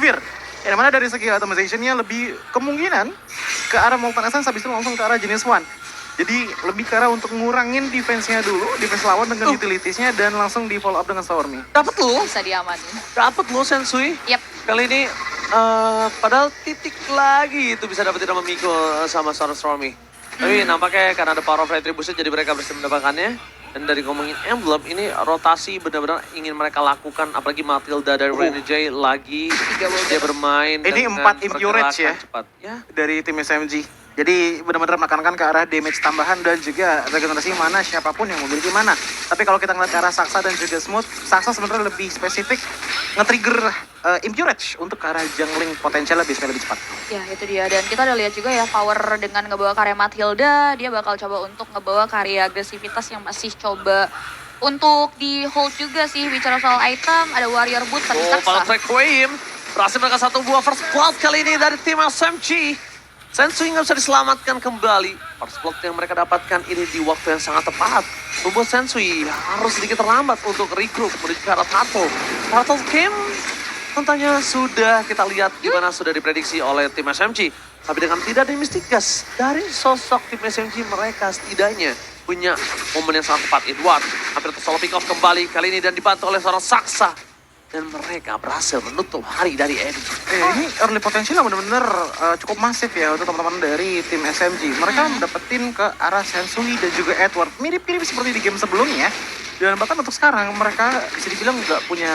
severe. Yang mana dari segi automation-nya lebih kemungkinan ke arah Molten Essence, habis itu langsung ke arah jenis One. Jadi lebih ke arah untuk ngurangin defense-nya dulu, defense lawan dengan utilities-nya, dan langsung di follow up dengan Stormy. Dapat lo. Bisa diamanin. Dapat lo Sensui. Yap. Kali ini padahal titik lagi itu bisa dapetin sama Miko sama seorang Stormy. Tapi nampaknya karena ada power of retribution jadi mereka berhasil mendapatkannya. Dan dari ngomongin emblem, ini rotasi benar-benar ingin mereka lakukan. Apalagi Matilda dari Renegade lagi dia bermain ini dengan 4 Impurage ya, cepat. dari tim SMG. Jadi benar-benar menekankan ke arah damage tambahan dan juga regenerasi mana siapapun yang memiliki mana. Tapi kalau kita ngeliat ke arah Saksa dan juga Smooth, Saksa sebenarnya lebih spesifik nge-trigger Impurage untuk ke arah jungling potensial lebih cepat. Ya itu dia, dan kita udah lihat juga ya power dengan ngebawa karya Matilda, dia bakal coba untuk ngebawa karya agresivitas yang masih coba untuk di hold juga sih. Bicara soal item, ada Warrior Boot tapi Malah Saksa. track Queen berhasil mereka satu buah first blood kali ini dari tim SMG. Sensui nggak bisa diselamatkan kembali. First blood yang mereka dapatkan ini di waktu yang sangat tepat. Membuat Sensui harus sedikit terlambat untuk regroup menuju ke arah Turtle. Turtle game tentunya sudah kita lihat gimana sudah diprediksi oleh tim SMG. Tapi dengan tidak ada Mystigas dari sosok tim SMG, mereka setidaknya punya momen yang sangat tepat. Edward hampir solo pick off kembali kali ini dan dibantu oleh seorang Saksa. Dan mereka berhasil menutup hari dari Eddie. Ini early potential benar-benar cukup masif ya untuk teman-teman dari tim SMG. Mereka mendapetin ke arah Sensui dan juga Edward. Mirip-mirip seperti di game sebelumnya. Dan bahkan untuk sekarang mereka bisa dibilang nggak punya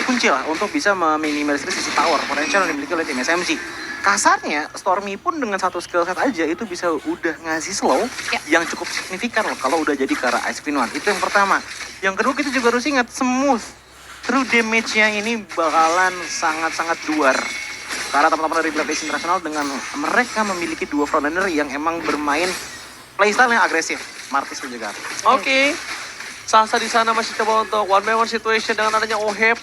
kunci lah untuk bisa meminimalisir sisi power potensial yang dimiliki oleh tim SMG. Kasarnya, Stormy pun dengan satu skill set aja itu bisa udah ngasih slow yang cukup signifikan loh kalau udah jadi ke arah Ice Queen One. Itu yang pertama. Yang kedua kita juga harus ingat Smooth. True damage-nya ini bakalan sangat-sangat duar. Karena teman-teman dari Blacklist International dengan mereka memiliki dua frontliner yang emang bermain playstyle yang agresif. Martis dan juga. Oke. Sasa di sana masih coba untuk one by one situation dengan adanya Oheb.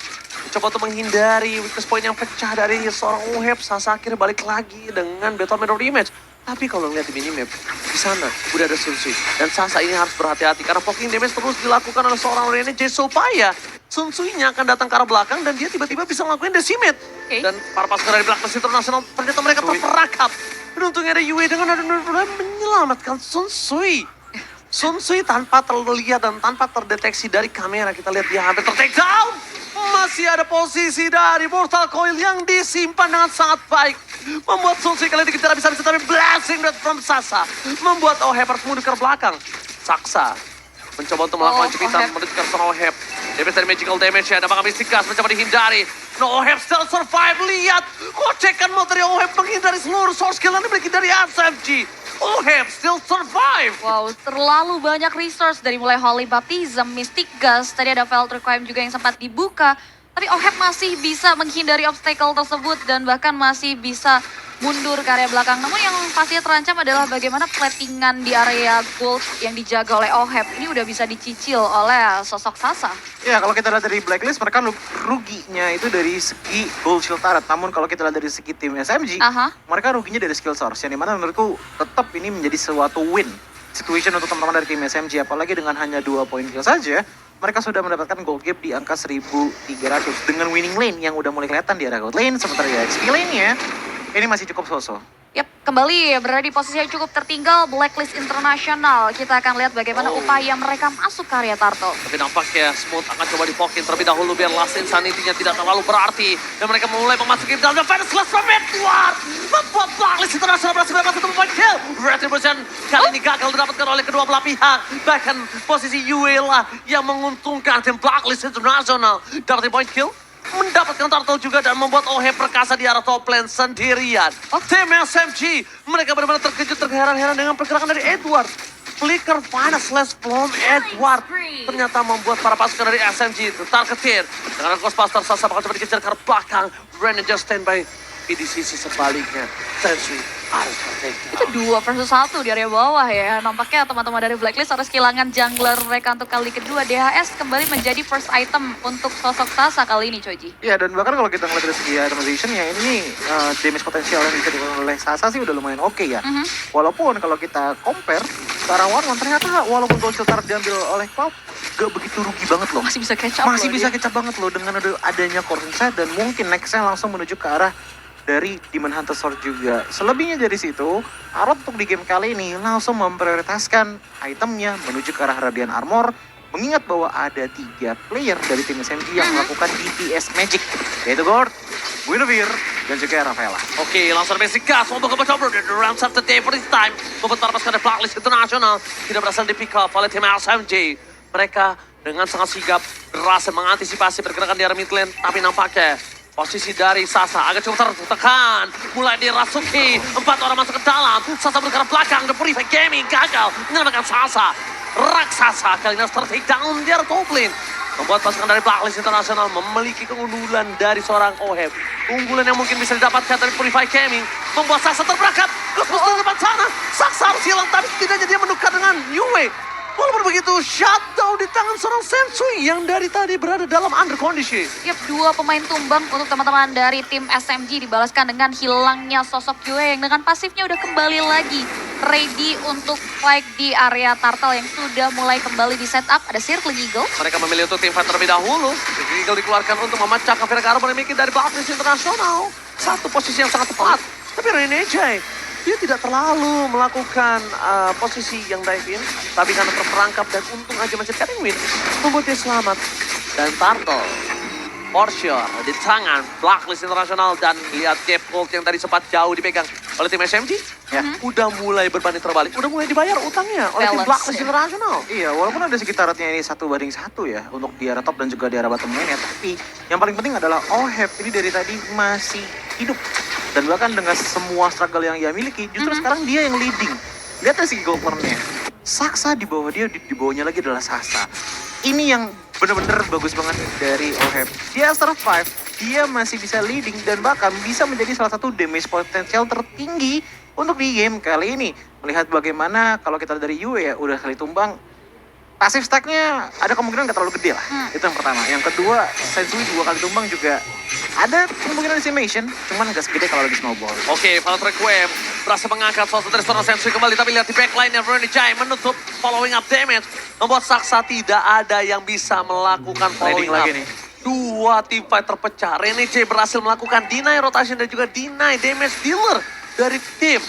Coba untuk menghindari weakness point yang pecah dari seorang Oheb. Sasa akhirnya balik lagi dengan Battle Mirror Image. Tapi kalau ngeliat di minimap, di sana udah ada Sun Tzu. Dan Sasa ini harus berhati-hati karena poking damage terus dilakukan oleh seorang Renegade supaya Sun Tzu-nya akan datang ke arah belakang dan dia tiba-tiba bisa ngelakuin decimate. Dan para pasukan dari Blacklist International ternyata mereka terperangkap. Dan untungnya ada Yue dengan ada menyelamatkan Sun Tzu. Sun Tzu tanpa terlihat dan tanpa terdeteksi dari kamera. Kita lihat dia hampir ter-take down. Masih ada posisi dari Mortal Coil yang disimpan dengan sangat baik. Membuat Sun Tzu kali ini tidak bisa tapi blessing from Sasa. Membuat Oheb harus mundur ke belakang. Saksa mencoba untuk melakukan jepitan menuju ke seorang Oheb. Damage dari magical damage-nya, ada bakal Mystigas mencoba dihindari. No, Oheb still survive, lihat. Kocekan mau dari Oheb menghindari seluruh source kill yang dimiliki dari SMG. Oheb still survive. Wow, terlalu banyak resource dari mulai Holy Baptism, Mystic Gas, tadi ada Felt Requiem juga yang sempat dibuka. Tapi Oheb masih bisa menghindari obstacle tersebut dan bahkan masih bisa mundur ke area belakang. Namun yang pastinya terancam adalah bagaimana platingan di area gold yang dijaga oleh Oheb. Ini udah bisa dicicil oleh sosok Sasa. Ya kalau kita lihat dari Blacklist mereka ruginya itu dari segi gold shield turret. Namun kalau kita lihat dari segi tim SMG, mereka ruginya dari skill source. Yang dimana menurutku tetap ini menjadi suatu win situation untuk teman-teman dari tim SMG. Apalagi dengan hanya 2 poin kill saja, mereka sudah mendapatkan gold gap di angka 1.300 dengan winning lane yang udah mulai kelihatan di area gold lane. Sementara ya XP lane-nya ini masih cukup so-so. Yap, kembali berada di posisi yang cukup tertinggal Blacklist International. Kita akan lihat bagaimana upaya mereka masuk ke area Turtle. Tapi nampaknya Smooth akan coba dipokin terlebih dahulu biar last insanity-nya tidak terlalu berarti. Dan mereka mulai memasuki dalam Venus Class from Edward. Membuat Blacklist International berhasil mendapatkan 1 point kill. Retribution kali ini gagal didapatkan oleh kedua belah pihak. Bahkan posisi Yue lah yang menguntungkan tim Blacklist International. Dapat point kill. Mendapatkan turtle juga dan membuat Oheb perkasa di arah top lane sendirian. Tim SMG, mereka benar-benar terkejut, terheran-heran dengan pergerakan dari Edward. Flicker final slash from Edward ternyata membuat para pasukan dari SMG terketir. Dengan Ghostbuster, Sasa bakal coba dikejar ke arah belakang. Brandon just standby. Di sisi sebaliknya, Sensui harus bertekad. Itu 2 versus 1 di area bawah ya. Nampaknya teman-teman dari Blacklist harus kehilangan jungler mereka untuk kali kedua. DHS kembali menjadi first item untuk sosok Sasa kali ini, Choji. Ya, dan bahkan kalau kita ngeliat dari segi itemization ya ini damage potensial yang bisa dilakukan oleh Sasa sih udah lumayan oke ya. Walaupun kalau kita compare ke arah One, ternyata walaupun gold Siltar diambil oleh Cloud, gak begitu rugi banget loh. Masih bisa catch up Masih loh bisa dia. kecap banget loh dengan adanya Corvin Set dan mungkin nextnya langsung menuju ke arah dari Demon Hunter Sword juga. Selebihnya dari situ, Arrow untuk di game kali ini langsung memprioritaskan itemnya menuju ke arah Radiant Armor, mengingat bahwa ada 3 player dari tim SMG yang melakukan DPS Magic, yaitu Gord, Guinevere, dan juga Rafaela. Oke, langsung basic gas untuk mencoba di round Saturday for this time. Membuat para pasukan dari Blacklist International tidak berhasil di pick up oleh tim SMG. Mereka dengan sangat sigap berhasil mengantisipasi pergerakan di area mid lane, tapi nampaknya posisi dari Sasa agak cukup tertekan. Mulai dirasuki, 4 orang masuk ke dalam. Sasa bergerak belakang, The Purify Gaming gagal menyelamatkan Sasa. Raksasa kali ini harus ter-take down di area top lane. Membuat pasukan dari Blacklist International memiliki keunggulan dari seorang Oheb. Unggulan yang mungkin bisa didapatkan dari Purify Gaming. Membuat Saksa terperangkap. Gus-gus di depan sana. Saksa harus hilang, tapi setidaknya dia menukar dengan Yue. Walaupun begitu, shutdown di tangan seorang Sensui yang dari tadi berada dalam under condition. Yap, 2 pemain tumbang untuk teman-teman dari tim SMG dibalaskan dengan hilangnya sosok Yue yang dengan pasifnya udah kembali lagi. Ready untuk fight di area turtle yang sudah mulai kembali di setup. Ada Circle Eagle. Mereka memilih untuk tim fight terlebih dahulu. Eagle dikeluarkan untuk memecahkan Vergara memiliki dari Blacklist International. Satu posisi yang sangat tepat. Tapi Rene Jai, dia tidak terlalu melakukan posisi yang dive in, tapi karena terperangkap dan untung aja masih cutting win, membuat dia selamat. Dan Turtle, for sure, di tangan Blacklist International dan lihat Cape Gold yang tadi sempat jauh dipegang oleh tim SMG, Ya. udah mulai berbanding terbalik, udah mulai dibayar utangnya oleh tim Balance, Blacklist ya. International. Iya, walaupun ada sekitarnya ini 1-1 ya untuk di area top dan juga di area bottom lane ya, tapi yang paling penting adalah Oheb ini dari tadi masih hidup dan bahkan dengan semua struggle yang dia miliki, justru sekarang dia yang leading. Lihat aja segi golpernya. Saksa di bawah dia, di bawahnya lagi adalah Sasa. Ini yang bener-bener bagus banget dari Oheb. Dia survive, dia masih bisa leading dan bahkan bisa menjadi salah satu damage potensial tertinggi untuk di game kali ini. Melihat bagaimana kalau kita dari Yue ya udah kali tumbang, pasif stacknya ada kemungkinan nggak terlalu gede lah. Itu yang pertama. Yang kedua, Sensui 2 kali tumbang juga ada kemungkinan decimation, cuman nggak segede kalau lagi snowball. Oke, Valor Requiem berhasil mengangkat salah satu dari seorang Sensui kembali, tapi lihat di backline-nya Verni Jai menutup following up damage. Membuat Saksa tidak ada yang bisa melakukan following Landing up. lagi nih. 2 team fight terpecah. Rene J berhasil melakukan deny rotation dan juga deny damage dealer dari tim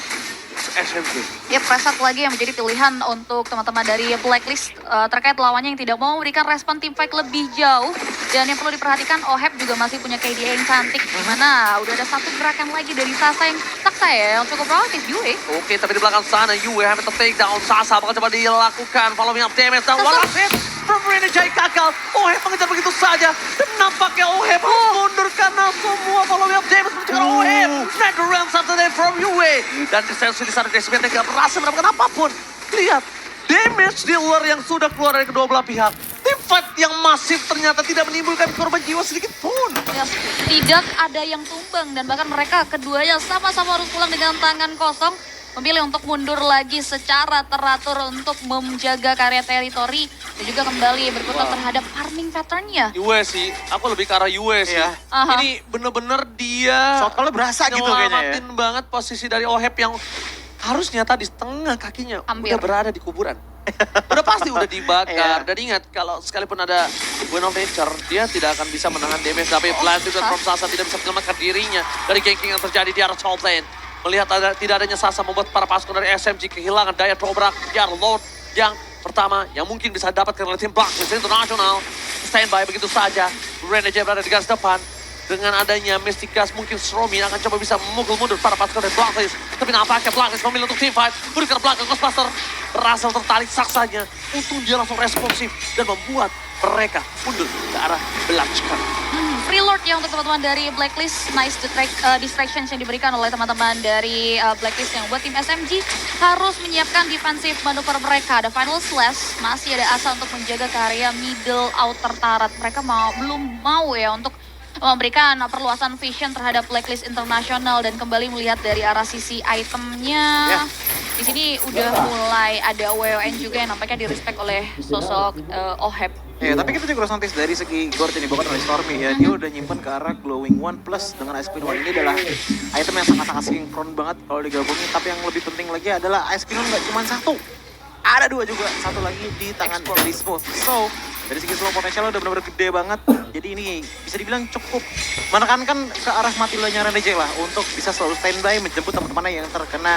SMG. Ya, Presat lagi yang menjadi pilihan untuk teman-teman dari Blacklist terkait lawannya yang tidak mau memberikan respon tim fight lebih jauh. Dan yang perlu diperhatikan, Oheb juga masih punya KDA yang cantik. Dimana udah ada satu gerakan lagi dari Sasa yang Saksa ya, yang cukup proaktif Yue. Oke, tapi di belakang sana Yue hampir take down Sasa. Bakal coba dilakukan following up damage dan walas hit from Rene J gagal. Oheb mengejar begitu saja. Dan nampaknya Oheb harus mundur karena semua following up damage menuju ke arah Oheb. Sniper round Saturday from Yue. Dan Sensu di sana Desmond tidak berhasil mendapatkan apapun. Lihat, damage dealer yang sudah keluar dari kedua belah pihak. Tim fight yang masif ternyata tidak menimbulkan korban jiwa sedikit pun. Ya, tidak ada yang tumbang dan bahkan mereka keduanya sama-sama harus pulang dengan tangan kosong. Memilih untuk mundur lagi secara teratur untuk menjaga karya teritori dan juga kembali berkutat terhadap farming patternnya. Yue sih, aku lebih ke arah Yue sih. Iya. Aha. Ini bener-bener dia Shot call-nya berasa gitu kayaknya ya. nyelamatin banget posisi dari Oheb yang harusnya tadi setengah kakinya Hampir. udah berada di kuburan. Udah pasti udah dibakar. Iya. Dan ingat, kalau sekalipun ada Gwen of Nature, dia tidak akan bisa menahan damage. Tapi Planted dan From Sasa tidak bisa menyelamatkan dirinya dari ganking yang terjadi di arah top lane. Melihat tidak adanya Sasa membuat para pasukan dari SMG kehilangan daya dobrak di arah Lord yang pertama yang mungkin bisa dapatkan oleh tim Blacklist International. Standby begitu saja. Rene J berada di garis depan. Dengan adanya Mystic Gas mungkin Sromi akan coba bisa memukul mundur para pasukan dari Blacklist. Tapi nampaknya Blacklist memilih untuk team fight. Berikan belakang Ghostbuster. Berhasil tertarik Saksanya. Untung dia langsung responsif dan membuat mereka mundur ke arah belakang. Free Lord ya untuk teman-teman dari Blacklist. Nice distractions yang diberikan oleh teman-teman dari Blacklist yang buat tim SMG harus menyiapkan defensive manuver mereka. Ada Final Slash, masih ada asa untuk menjaga karya middle outer turret. Mereka belum mau ya untuk memberikan perluasan vision terhadap Blacklist International dan kembali melihat dari arah sisi itemnya. Ya. Di sini udah mulai ada WON juga yang nampaknya di-respect oleh sosok Oheb. Ya, tapi kita juga harus notice dari segi Gord yang dibawakan oleh Stormy ya, dia udah nyimpen ke arah Glowing One plus dengan Ice Queen One ini adalah item yang sangat-sangat sinkron banget kalau digabungin, tapi yang lebih penting lagi adalah Ice Queen One nggak cuma satu. ada 2 juga, satu lagi di tangan dari Smooth. So, dari segi slow potensialnya udah benar-benar gede banget. Jadi ini bisa dibilang cukup menekankan ke arah matilonya Renegade lah untuk bisa selalu standby menjemput teman-temannya yang terkena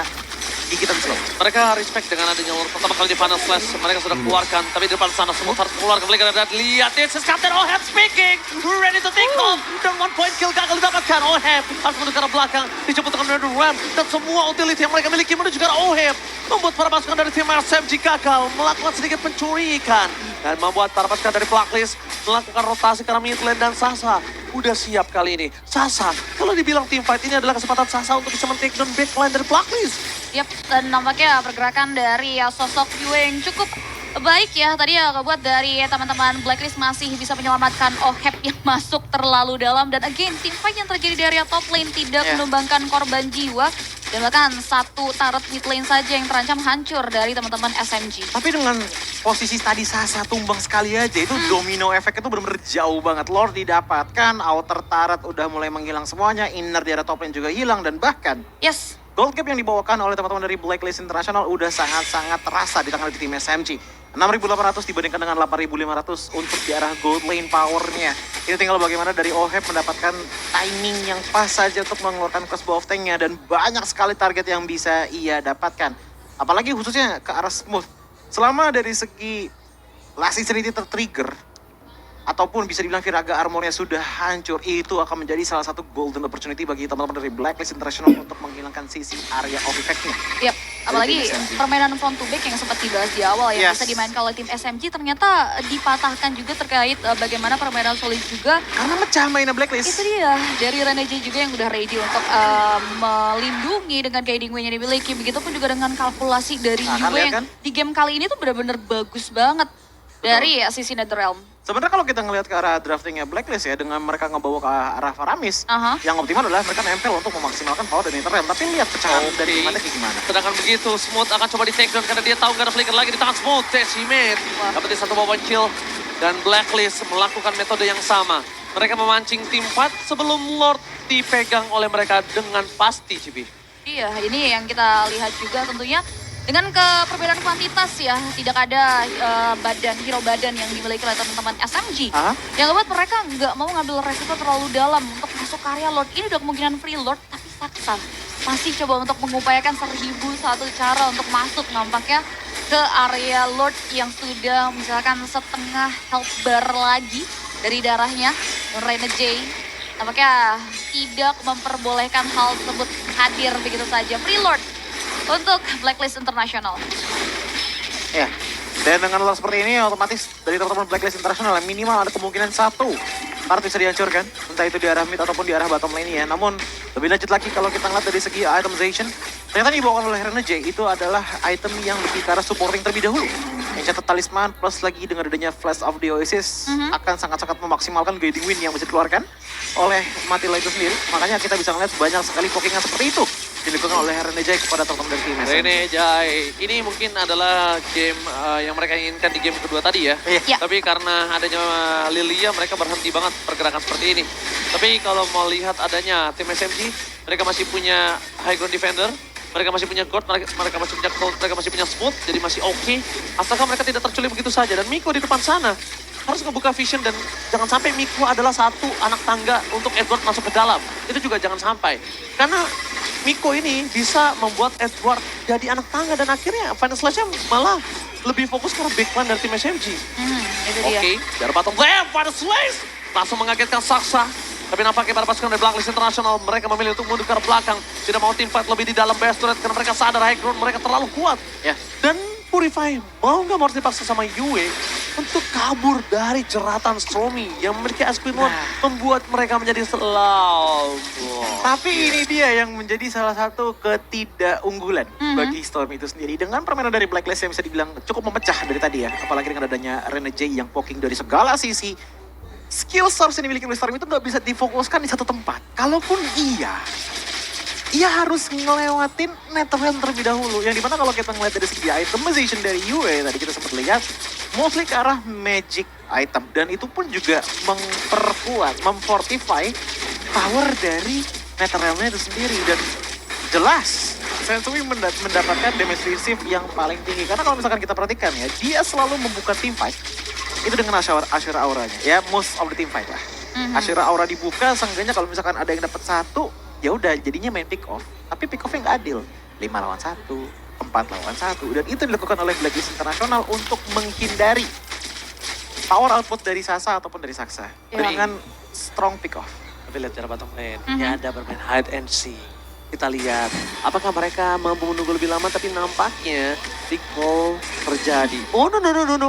gigitan slow. Mereka respect dengan adanya Lord pertama kali di Final Slash. Mereka sudah keluarkan, tapi di depan sana Smooth harus keluar kembali karena lihat this is Captain Oheb speaking, ready to take off. Dan 1 point kill gagal didapatkan. Oheb harus menuju ke arah belakang, dijemput dengan Red Ram dan semua utility yang mereka miliki menuju ke arah Oheb. Membuat para pasukan dari tim SMG gagal melakukan sedikit pencurikan dan membuat para pasukan dari Blacklist melakukan rotasi ke arah mid lane dan Sasa udah siap kali ini. Sasa, kalau dibilang tim fight ini adalah kesempatan Sasa untuk bisa men-take down backline dari Blacklist. Yap, dan nampaknya pergerakan dari sosok Yue yang cukup baik ya. Tadi ya kebuat dari teman-teman Blacklist masih bisa menyelamatkan Oheb yang masuk terlalu dalam. Dan again, tim fight yang terjadi dari top lane tidak menumbangkan korban jiwa. Dan bahkan satu turret mid lane saja yang terancam hancur dari teman-teman SMG. Tapi dengan posisi tadi Sasa tumbang sekali aja, itu domino efek itu benar-benar jauh banget. Lord didapatkan, outer turret udah mulai menghilang semuanya, inner di area top lane juga hilang, dan bahkan Yes. gold gap yang dibawakan oleh teman-teman dari Blacklist International udah sangat-sangat terasa di tangan tim SMG. 6.800 dibandingkan dengan 8.500 untuk di arah gold lane powernya. Ini tinggal bagaimana dari Oheb mendapatkan timing yang pas saja untuk mengeluarkan crossbow of tanknya, dan banyak sekali target yang bisa ia dapatkan. Apalagi khususnya ke arah Smooth. Selama dari segi Last Insanity tertrigger, ataupun bisa dibilang Viraga armornya sudah hancur, itu akan menjadi salah satu golden opportunity bagi teman-teman dari Blacklist International untuk menghilangkan sisi area of effect-nya. Yap, apalagi tim SMG. permainan front to back yang sempat dibahas di awal ya, Yes. bisa dimainkan oleh tim SMG ternyata dipatahkan juga terkait bagaimana permainan solid juga. Karena mecah mainnya Blacklist. Itu dia, dari Renegade juga yang udah ready untuk melindungi dengan guiding wing yang dimiliki. Begitupun juga dengan kalkulasi dari Nah, kan Yue lihat yang kan? di game kali ini tuh benar-benar bagus banget dari sisi Netherrealm. Sebenarnya kalau kita ngelihat ke arah draftingnya Blacklist ya, dengan mereka ngebawa ke arah Faramis, Aha. yang optimal adalah mereka nempel untuk memaksimalkan power dari Interrealm. Tapi lihat pecahan dari timnya kayak gimana. Sedangkan begitu, Smooth akan coba di take down karena dia tahu nggak ada flicker lagi di tangan Smooth. Decimated. Dapetin satu bawah kill. Dan Blacklist melakukan metode yang sama. Mereka memancing tim fight sebelum Lord dipegang oleh mereka dengan pasti, Cibi. Iya, ini yang kita lihat juga tentunya dengan perbedaan kuantitas ya, tidak ada hero badan yang dimiliki oleh teman-teman SMG. Aha. Yang membuat mereka nggak mau ngambil resiko terlalu dalam untuk masuk ke area Lord. Ini udah kemungkinan free Lord, tapi Saksa masih coba untuk mengupayakan 1001 cara untuk masuk nampaknya ke area Lord yang sudah misalkan setengah health bar lagi dari darahnya. Renegade nampaknya tidak memperbolehkan hal tersebut hadir begitu saja. Free Lord untuk Blacklist International. Ya. Dan dengan loss seperti ini otomatis dari teman-teman Blacklist International minimal ada kemungkinan satu part bisa dihancurkan, entah itu di arah mid ataupun di arah bottom lane ya. Namun lebih lanjut lagi kalau kita ngeliat dari segi itemization, ternyata dibawakan oleh Renegade itu adalah item yang lebih ke arah supporting terlebih dahulu. Yang catat talisman plus lagi dengan adanya Flash of the Oasis akan sangat-sangat memaksimalkan guiding wind yang bisa dikeluarkan oleh Matila itu sendiri. Makanya kita bisa ngeliat banyak sekali pokingan seperti itu dilakukan oleh Renegade kepada teman-teman dari tim SMG. Renegade, ini mungkin adalah game yang mereka inginkan di game kedua tadi ya. Iya. Tapi karena adanya Lilia, mereka berhenti banget pergerakan seperti ini. Tapi kalau mau lihat adanya tim SMG, mereka masih punya high ground defender, mereka masih punya guard, mereka masih punya cold, mereka masih punya smooth, jadi masih oke. Asalkan mereka tidak terculik begitu saja. Dan Miko di depan sana harus ngebuka vision dan jangan sampai Miko adalah satu anak tangga untuk Edward masuk ke dalam. Itu juga jangan sampai. Karena Miko ini bisa membuat Edward jadi anak tangga dan akhirnya Final Slash-nya malah lebih fokus ke backline dari tim SMG. Itu dia. Oke, dari bottom lane, Final Slash langsung mengagetkan Saksa. Tapi nampaknya para pasukan dari Blacklist International, mereka memilih untuk mundur ke arah belakang. Tidak mau team fight lebih di dalam base turret karena mereka sadar high ground mereka terlalu kuat. Ya. Dan Purify mau nggak mau harus dipaksa sama Yue untuk kabur dari jeratan Stormy yang memiliki Asquin One, membuat mereka menjadi slow. Tapi ini dia yang menjadi salah satu ketidakunggulan bagi Storm itu sendiri. Dengan permainan dari Blacklist yang bisa dibilang cukup memecah dari tadi ya. Apalagi dengan adanya Renegade yang poking dari segala sisi. Skill source yang dimiliki oleh Storm itu nggak bisa difokuskan di satu tempat. Kalaupun ia harus ngelewatin Netherrealm terlebih dahulu. Yang dimana kalau kita ngeliat dari segi itemization dari Yue, tadi kita sempat lihat, mostly ke arah magic item. Dan itu pun juga memperkuat, memfortify power dari Netherrealm-nya itu sendiri. Dan jelas, Sensui mendapatkan damage receive yang paling tinggi. Karena kalau misalkan kita perhatikan ya, dia selalu membuka team fight itu dengan Ashura auranya. Ya, most of the team fight lah. Ashura aura dibuka, seenggaknya kalau misalkan ada yang dapat satu, ya udah jadinya main pick off. Tapi pick offnya nggak adil. 5 lawan 1, 4 lawan 1. Dan itu dilakukan oleh Blacklist International untuk menghindari power output dari Sasa ataupun dari Saksa. Dengan strong pick off. Tapi lihat cara bottom lane, ya ada bermain hide and seek. Kita lihat, apakah mereka mampu menunggu lebih lama, tapi nampaknya recall terjadi. Oh no,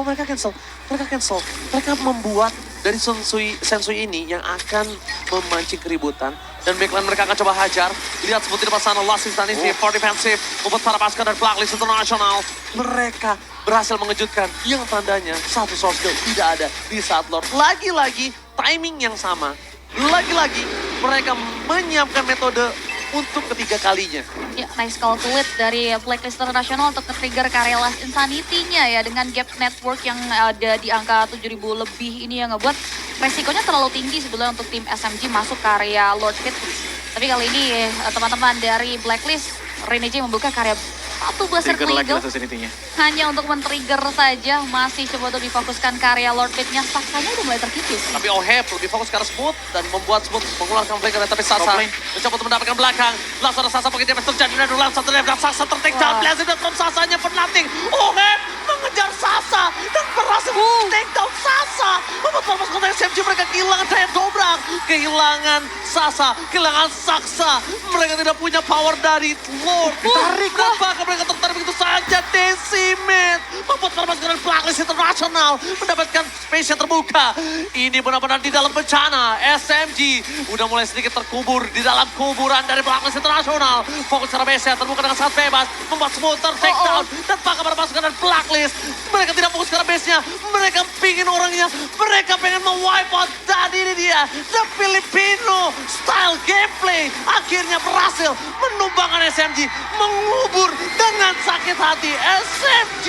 mereka cancel. Mereka membuat dari Sensui ini yang akan memancing keributan. Dan backline mereka akan coba hajar. Lihat seperti di depan sana, last instant ini for defensive. Membuat para pasukan dari Blacklist International. Mereka berhasil mengejutkan. Yang tandanya satu source kill tidak ada di saat Lord. Lagi-lagi timing yang sama. Lagi-lagi mereka menyiapkan metode untuk ketiga kalinya. Ya, nice calculate dari Blacklist International untuk nge-trigger Karelas Insanity-nya ya. Dengan gap network yang ada di angka 7.000 lebih ini yang ngebuat resikonya terlalu tinggi sebetulnya untuk tim SMG masuk ke area Lord Pit. Tapi kali ini teman-teman dari Blacklist, Renege membuka karya satu Blaster Legal hanya untuk men-trigger saja. Masih coba untuk difokuskan karya Lord Pit-nya. Saksanya udah mulai terkikis. Tapi Ohep lebih fokus ke arah Smooth dan membuat Smooth mengeluarkan flanker. Tapi Sasa mencoba untuk mendapatkan belakang. Langsung ada Sasa pakai damage terjadi dan langsung terlihat Sasa ter-take down. Blazing dan from Sasanya penating. Ohep mengejar Sasa dan berhasil take down Sasa. Membuat Farmers kontra SMG mereka kehilangan daya dobrak. Kehilangan Sasa, kehilangan Saksa. Mereka tidak punya power dari Lord. Ditarik dan bahkan mereka tertarik begitu saja. Decimate membuat Farmers kontra Blacklist International mendapatkan space yang terbuka. Ini benar-benar di dalam bencana. SMG udah mulai sedikit terkubur di dalam kuburan dari Blacklist International. Fokus secara base terbuka dengan sangat bebas. Membuat Smooth take down dan bahkan para pasukan dari Blacklist. Mereka tidak fokus ke arah base-nya. Mereka pingin orangnya. Mereka pengen me-wipe out. Dan ini dia. The Filipino style gameplay. Akhirnya berhasil menumbangkan SMG. Mengubur dengan sakit hati SMG.